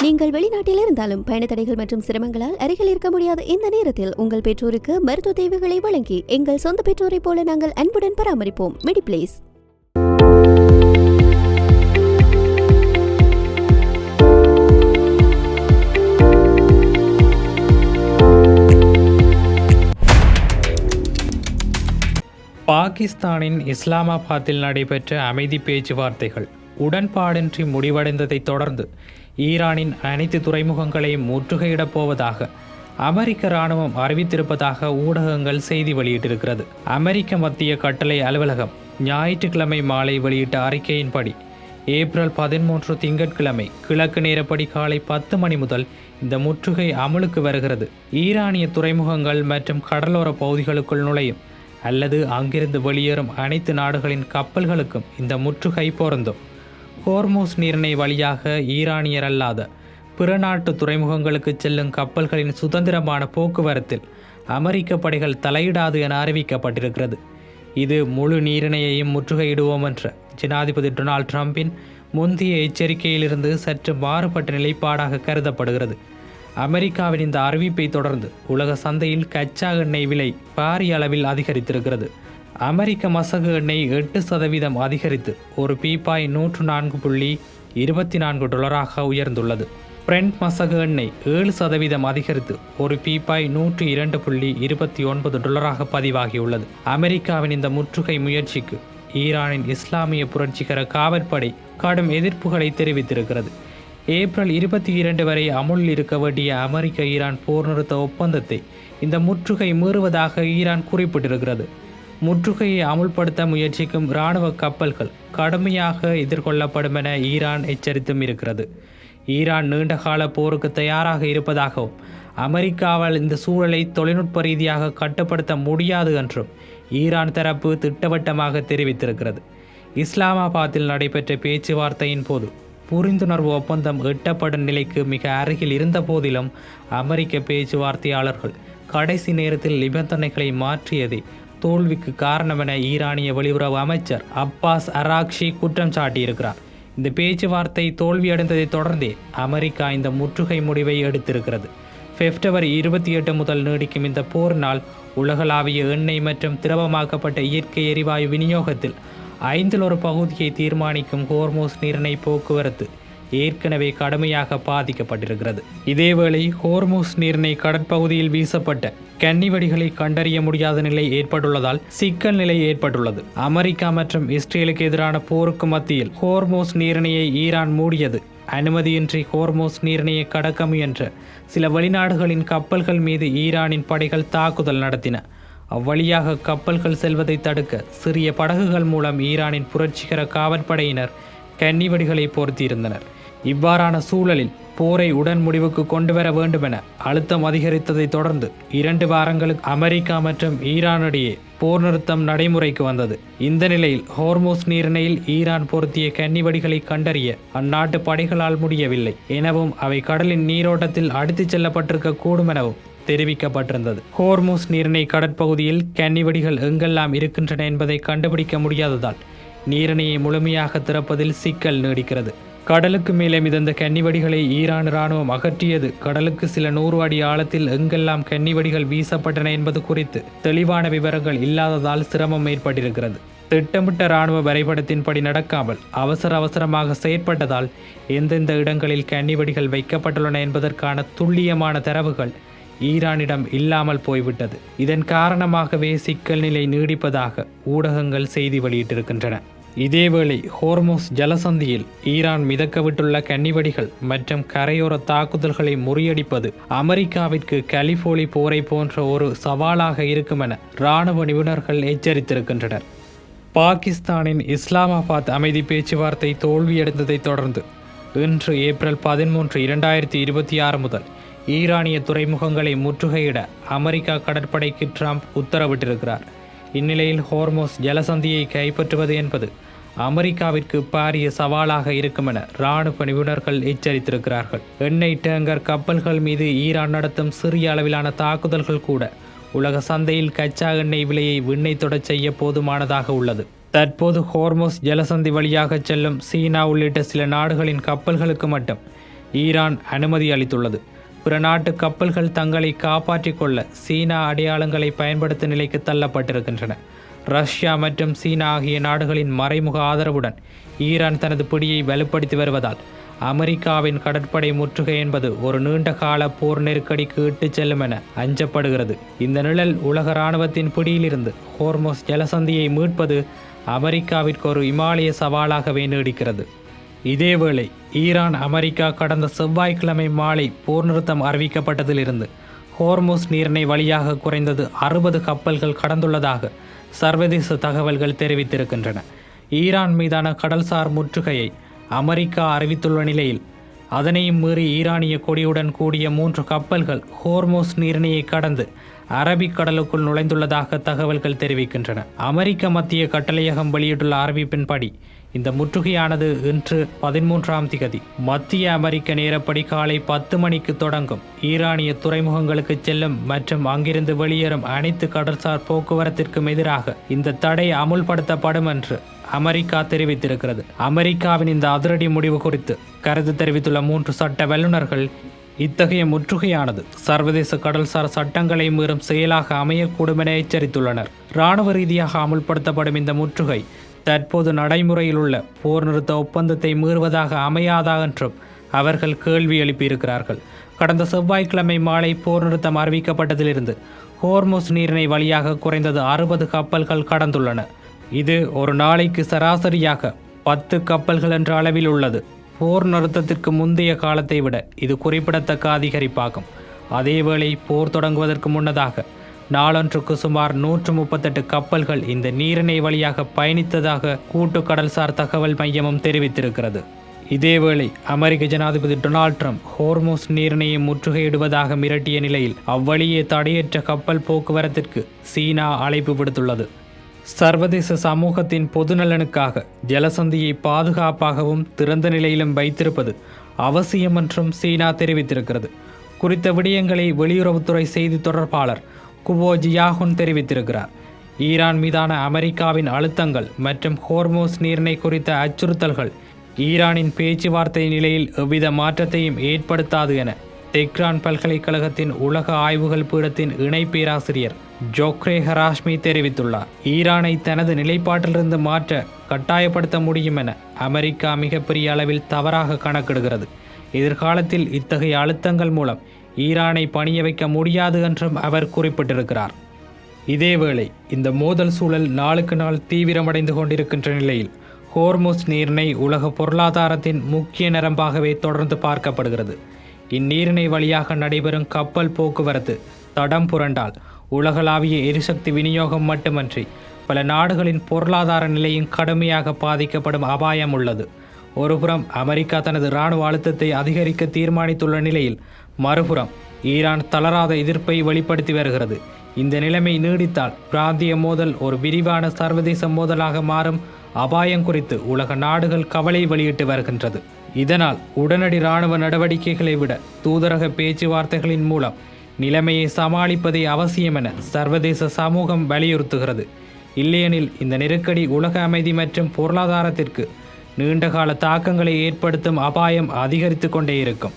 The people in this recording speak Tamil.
நீங்கள் வெளிநாட்டில் இருந்தாலும் பயண தடைகள் மற்றும் சிரமங்களால் அருகில் இருக்க முடியாத இந்த நேரத்தில் உங்கள் பெற்றோருக்கு மருத்துவ தேவைகளை வழங்கி எங்கள் சொந்த பெற்றோரை போல நாங்கள் அன்புடன் பராமரிப்போம். மெடிப்ளேஸ். பாகிஸ்தானின் இஸ்லாமாபாத்தில் நடைபெற்ற அமைதி பேச்சுவார்த்தைகள் உடன்பாடின்றி முடிவடைந்ததை தொடர்ந்து ஈரானின் அனைத்து துறைமுகங்களையும் முற்றுகையிடப் போவதாக அமெரிக்க இராணுவம் அறிவித்திருப்பதாக ஊடகங்கள் செய்தி வெளியிட்டிருக்கிறது. அமெரிக்க மத்திய கட்டளை அலுவலகம் ஞாயிற்றுக்கிழமை மாலை வெளியிட்ட அறிக்கையின்படி ஏப்ரல் 13 திங்கட்கிழமை கிழக்கு நேரப்படி காலை 10 மணி முதல் இந்த முற்றுகை அமலுக்கு வருகிறது. ஈரானிய துறைமுகங்கள் மற்றும் கடலோர பகுதிகளுக்குள் நுழையும் அல்லது அங்கிருந்து வெளியேறும் அனைத்து நாடுகளின் கப்பல்களுக்கும் இந்த முற்றுகை பொருந்தும். ஹோர்மூஸ் நீரிணை வழியாக ஈரானியர் அல்லாத பிற நாட்டு துறைமுகங்களுக்கு செல்லும் கப்பல்களின் சுதந்திரமான போக்குவரத்தில் அமெரிக்க படைகள் தலையிடாது என அறிவிக்கப்பட்டிருக்கிறது. இது முழு நீரிணையையும் முற்றுகையிடுவோம் என்ற ஜனாதிபதி டொனால்ட் ட்ரம்பின் முந்தைய எச்சரிக்கையிலிருந்து சற்று மாறுபட்ட நிலைப்பாடாக கருதப்படுகிறது. அமெரிக்காவின் இந்த அறிவிப்பை தொடர்ந்து உலக சந்தையில் கச்சா எண்ணெய் விலை பாரிய அளவில் அதிகரித்திருக்கிறது. அமெரிக்க மசகு எண்ணெய் 8% அதிகரித்து ஒரு பீப்பாய் $104.24 உயர்ந்துள்ளது. பிரெண்ட் மசகு எண்ணெய் 7% அதிகரித்து ஒரு பீப்பாய் $102.29 பதிவாகியுள்ளது. அமெரிக்காவின் இந்த முற்றுகை முயற்சிக்கு ஈரானின் இஸ்லாமிய புரட்சிகர காவற்படை கடும் எதிர்ப்புகளை தெரிவித்திருக்கிறது. ஏப்ரல் 22 வரை அமுலில் இருக்க வேண்டிய அமெரிக்க ஈரான் போர் நிறுத்த ஒப்பந்தத்தை இந்த முற்றுகை மீறுவதாக ஈரான் குறிப்பிட்டிருக்கிறது. முற்றுகையை அமுல்படுத்த முயற்சிக்கும் இராணுவ கப்பல்கள் கடுமையாக எதிர்கொள்ளப்படும் என ஈரான் எச்சரித்தும் இருக்கிறது. ஈரான் நீண்டகால போருக்கு தயாராக இருப்பதாகவும் அமெரிக்காவால் இந்த சூழலை தொழில்நுட்ப ரீதியாக கட்டுப்படுத்த முடியாது என்றும் ஈரான் தரப்பு திட்டவட்டமாக தெரிவித்திருக்கிறது. இஸ்லாமாபாத்தில் நடைபெற்ற பேச்சுவார்த்தையின் போது புரிந்துணர்வு ஒப்பந்தம் எட்டப்படும் நிலைக்கு மிக அருகில் இருந்த போதிலும் அமெரிக்க பேச்சுவார்த்தையாளர்கள் கடைசி நேரத்தில் நிபந்தனைகளை மாற்றியதே தோல்விக்கு காரணம் என ஈரானிய வெளியுறவு அமைச்சர் அப்பாஸ் அராக்ஷி குற்றம் சாட்டியிருக்கிறார். இந்த பேச்சுவார்த்தை தோல்வியடைந்ததை தொடர்ந்தே அமெரிக்கா இந்த முற்றுகை முடிவை எடுத்திருக்கிறது. பிப்ரவரி 28 முதல் நீடிக்கும் இந்த போரினால் உலகளாவிய எண்ணெய் மற்றும் திரவமாக்கப்பட்ட இயற்கை எரிவாயு விநியோகத்தில் 1/5 பகுதியை தீர்மானிக்கும் ஹோர்மூஸ் நீரிணை போக்குவரத்து ஏற்கனவே கடுமையாக பாதிக்கப்பட்டிருக்கிறது. இதேவேளை ஹோர்மூஸ் நீரிணை கடற்பகுதியில் வீசப்பட்ட கன்னிவெடிகளை கண்டறிய முடியாத நிலை ஏற்பட்டுள்ளதால் சிக்கல் நிலை ஏற்பட்டுள்ளது. அமெரிக்கா மற்றும் இஸ்ரேலுக்கு எதிரான போருக்கு மத்தியில் ஹோர்மூஸ் நீரிணையை ஈரான் மூடியது. அனுமதியின்றி ஹோர்மூஸ் நீரிணையை கடக்க முயன்ற சில வெளிநாடுகளின் கப்பல்கள் மீது ஈரானின் படைகள் தாக்குதல் நடத்தின. அவ்வழியாக கப்பல்கள் செல்வதை தடுக்க சிறிய படகுகள் மூலம் ஈரானின் புரட்சிகர காவற்படையினர் கன்னிவெடிகளை பொருத்தியிருந்தனர். இவ்வாறான சூழலில் போரை உடன் முடிவுக்கு கொண்டு வர வேண்டுமென அழுத்தம் அதிகரித்ததை தொடர்ந்து 2 வாரங்களுக்கு அமெரிக்கா மற்றும் ஈரானிடையே போர் நிறுத்தம் நடைமுறைக்கு வந்தது. இந்த நிலையில் ஹோர்மூஸ் நீரிணையில் ஈரான் பொருத்திய கன்னிவெடிகளை கண்டறிய அந்நாட்டு படைகளால் முடியவில்லை எனவும் அவை கடலின் நீரோட்டத்தில் அடித்துச் செல்லப்பட்டிருக்க கூடும் எனவும் தெரிவிக்கப்பட்டிருந்தது. ஹோர்மூஸ் நீரிணை கடற்பகுதியில் கன்னிவெடிகள் எங்கெல்லாம் இருக்கின்றன என்பதை கண்டுபிடிக்க முடியாததால் நீரிணையை முழுமையாக திறப்பதில் சிக்கல் நீடிக்கிறது. கடலுக்கு மேலே மிதந்த கன்னிவெடிகளை ஈரான் இராணுவம் அகற்றியது. கடலுக்கு சில 100 அடி ஆழத்தில் எங்கெல்லாம் கன்னிவெடிகள் வீசப்பட்டன என்பது குறித்து தெளிவான விவரங்கள் இல்லாததால் சிரமம் ஏற்பட்டிருக்கிறது. திட்டமிட்ட இராணுவ வரைபடத்தின்படி நடக்காமல் அவசரமாக செயற்பட்டதால் எந்தெந்த இடங்களில் கன்னிவெடிகள் வைக்கப்பட்டுள்ளன என்பதற்கான துல்லியமான தரவுகள் ஈரானிடம் இல்லாமல் போய்விட்டது. இதன் காரணமாகவே சிக்கல் நிலை நீடிப்பதாக ஊடகங்கள் செய்தி வெளியிட்டிருக்கின்றன. இதேவேளை ஹோர்மூஸ் ஜலசந்தியில் ஈரான் மிதக்கவிட்டுள்ள கன்னிவெடிகள் மற்றும் கரையோர தாக்குதல்களை முறியடிப்பது அமெரிக்காவிற்கு கலிபோலி போரை போன்ற ஒரு சவாலாக இருக்கும் என இராணுவ நிபுணர்கள் எச்சரித்திருக்கின்றனர். பாகிஸ்தானின் இஸ்லாமாபாத் அமைதி பேச்சுவார்த்தை தோல்வியடைந்ததை தொடர்ந்து இன்று ஏப்ரல் 13, 2026 முதல் ஈரானிய துறைமுகங்களை முற்றுகையிட அமெரிக்கா கடற்படைக்கு ட்ரம்ப் உத்தரவிட்டிருக்கிறார். இந்நிலையில் ஹோர்மூஸ் ஜலசந்தியை கைப்பற்றுவது என்பது அமெரிக்காவிற்கு பாரிய சவாலாக இருக்கும் என இராணுவ நிபுணர்கள் எச்சரித்திருக்கிறார்கள். எண்ணெய் டேங்கர் கப்பல்கள் மீது ஈரான் நடத்தும் சிறிய அளவிலான தாக்குதல்கள் கூட உலக சந்தையில் கச்சா எண்ணெய் விலையை விண்ணை தொடச் செய்ய போதுமானதாக உள்ளது. தற்போது ஹோர்மூஸ் ஜலசந்தி வழியாக செல்லும் சீனா உள்ளிட்ட சில நாடுகளின் கப்பல்களுக்கு மட்டும் ஈரான் அனுமதி அளித்துள்ளது. பிற நாட்டு கப்பல்கள் தங்களை காப்பாற்றிக் கொள்ள சீனா அடையாளங்களை பயன்படுத்தும் நிலைக்கு தள்ளப்பட்டிருக்கின்றன. ரஷ்யா மற்றும் சீனா ஆகிய நாடுகளின் மறைமுக ஆதரவுடன் ஈரான் தனது பிடியை வலுப்படுத்தி வருவதால் அமெரிக்காவின் கடற்படை முற்றுகை என்பது ஒரு நீண்ட கால போர் நெருக்கடிக்கு இட்டுச் செல்லும் என அஞ்சப்படுகிறது. இந்த நிழல் உலக இராணுவத்தின் பிடியிலிருந்து ஹோர்மோஸ் ஜலசந்தியை மீட்பது அமெரிக்காவிற்கு ஒரு இமாலய சவாலாகவே நீடிக்கிறது. இதேவேளை ஈரான் அமெரிக்கா கடந்த செவ்வாய்க்கிழமை மாலை போர் நிறுத்தம் அறிவிக்கப்பட்டதிலிருந்து ஹோர்மோஸ் நீரிணை வழியாக குறைந்தது 60 கப்பல்கள் கடந்துள்ளதாக சர்வதேச தகவல்கள் தெரிவித்திருக்கின்றன. ஈரான் மீதான கடல்சார் முற்றுகையை அமெரிக்கா அறிவித்துள்ள நிலையில் அதனையும் மீறி ஈரானிய கொடியுடன் கூடிய 3 கப்பல்கள் ஹோர்மோஸ் நீரிணையை கடந்து அரபிக் கடலுக்குள் நுழைந்துள்ளதாக தகவல்கள் தெரிவிக்கின்றன. அமெரிக்க மத்திய கட்டளையகம் வெளியிட்டுள்ள அறிவிப்பின்படி இந்த முற்றுகையானது இன்று 13ஆம் திகதி மத்திய அமெரிக்க நேரப்படி காலை 10 மணிக்கு தொடங்கும். ஈரானிய துறைமுகங்களுக்கு செல்லும் மற்றும் அங்கிருந்து வெளியேறும் அனைத்து கடல்சார் போக்குவரத்திற்கும் எதிராக இந்த தடை அமுல்படுத்தப்படும் என்று அமெரிக்கா தெரிவித்திருக்கிறது. அமெரிக்காவின் இந்த அதிரடி முடிவு குறித்து கருத்து தெரிவித்துள்ள 3 சட்ட வல்லுநர்கள் இத்தகைய முற்றுகையானது சர்வதேச கடல்சார் சட்டங்களை மீறும் செயலாக அமையக்கூடும் என எச்சரித்துள்ளனர். இராணுவ ரீதியாக அமுல்படுத்தப்படும் இந்த முற்றுகை தற்போது நடைமுறையில் உள்ள போர் நிறுத்த ஒப்பந்தத்தை மீறுவதாக அமையாதா என்றும் அவர்கள் கேள்வி எழுப்பியிருக்கிறார்கள். கடந்த செவ்வாய்க்கிழமை மாலை போர் நிறுத்தம் அறிவிக்கப்பட்டதிலிருந்து ஹோர்மோஸ் நீரிணை வழியாக குறைந்தது 60 கப்பல்கள் கடந்துள்ளன. இது ஒரு நாளைக்கு சராசரியாக 10 கப்பல்கள் என்ற அளவில் உள்ளது. போர் நிறுத்தத்திற்கு முந்தைய காலத்தை விட இது குறிப்பிடத்தக்க அதிகரிப்பாகும். அதேவேளை போர் தொடங்குவதற்கு முன்னதாக நாளொன்றுக்கு சுமார் 138 கப்பல்கள் இந்த நீரிணை வழியாக பயணித்ததாக கூட்டு கடல்சார் தகவல் மையமும் தெரிவித்திருக்கிறது. இதேவேளை அமெரிக்க ஜனாதிபதி டொனால்ட் ட்ரம்ப் ஹோர்மோஸ் நீரிணையை முற்றுகையிடுவதாக மிரட்டிய நிலையில் அவ்வழியே தடையற்ற கப்பல் போக்குவரத்திற்கு சீனா அழைப்பு விடுத்துள்ளது. சர்வதேச சமூகத்தின் பொதுநலனுக்காக ஜலசந்தியை பாதுகாப்பாகவும் திறந்த நிலையிலும் வைத்திருப்பது அவசியம் என்றும் சீனா தெரிவித்திருக்கிறது. குறித்த விடயங்களை வெளியுறவுத்துறை செய்தி தொடர்பாளர் குவோ ஜியாகுன் தெரிவித்திருக்கிறார். ஈரான் மீதான அமெரிக்காவின் அழுத்தங்கள் மற்றும் ஹோர்மோஸ் நீரிணை குறித்த அச்சுறுத்தல்கள் ஈரானின் பேச்சுவார்த்தை நிலையில் எவ்வித மாற்றத்தையும் ஏற்படுத்தாது என தெஹ்ரான் பல்கலைக்கழகத்தின் உலக ஆய்வுகள் பீடத்தின் இணை பேராசிரியர் ஜோக்ரே ஹராஷ்மி தெரிவித்துள்ளார். ஈரானை தனது நிலைப்பாட்டிலிருந்து மாற்ற கட்டாயப்படுத்த முடியும் என அமெரிக்கா மிகப்பெரிய அளவில் தவறாக கணக்கிடுகிறது. எதிர்காலத்தில் இத்தகைய அழுத்தங்கள் மூலம் ஈரானை பணிய வைக்க முடியாது என்றும் அவர் குறிப்பிட்டிருக்கிறார். இதேவேளை இந்த மோதல் சூழல் நாளுக்கு நாள் தீவிரமடைந்து கொண்டிருக்கின்ற நிலையில் ஹோர்முஸ் நீரிணை உலக பொருளாதாரத்தின் முக்கிய நரம்பாகவே தொடர்ந்து பார்க்கப்படுகிறது. இந்நீரிணை வழியாக நடைபெறும் கப்பல் போக்குவரத்து தடம் புரண்டால் உலகளாவிய எரிசக்தி விநியோகம் மட்டுமன்றி பல நாடுகளின் பொருளாதார நிலையும் கடுமையாக பாதிக்கப்படும் அபாயம் உள்ளது. ஒருபுறம் அமெரிக்கா தனது இராணுவ அழுத்தத்தை அதிகரிக்க தீர்மானித்துள்ள நிலையில் மறுபுறம் ஈரான் தளராத எதிர்ப்பை வெளிப்படுத்தி வருகிறது. இந்த நிலைமை நீடித்தால் பிராந்திய மோதல் ஒரு விரிவான சர்வதேச மோதலாக மாறும் அபாயம் குறித்து உலக நாடுகள் கவலை வெளியிட்டு வருகின்றது. இதனால் உடனடி இராணுவ நடவடிக்கைகளை விட தூதரக பேச்சுவார்த்தைகளின் மூலம் நிலைமையை சமாளிப்பதே அவசியம் என சர்வதேச சமூகம் வலியுறுத்துகிறது. இல்லையெனில் இந்த நெருக்கடி உலக அமைதி மற்றும் பொருளாதாரத்திற்கு நீண்டகால தாக்கங்களை ஏற்படுத்தும் அபாயம் அதிகரித்து கொண்டே இருக்கும்.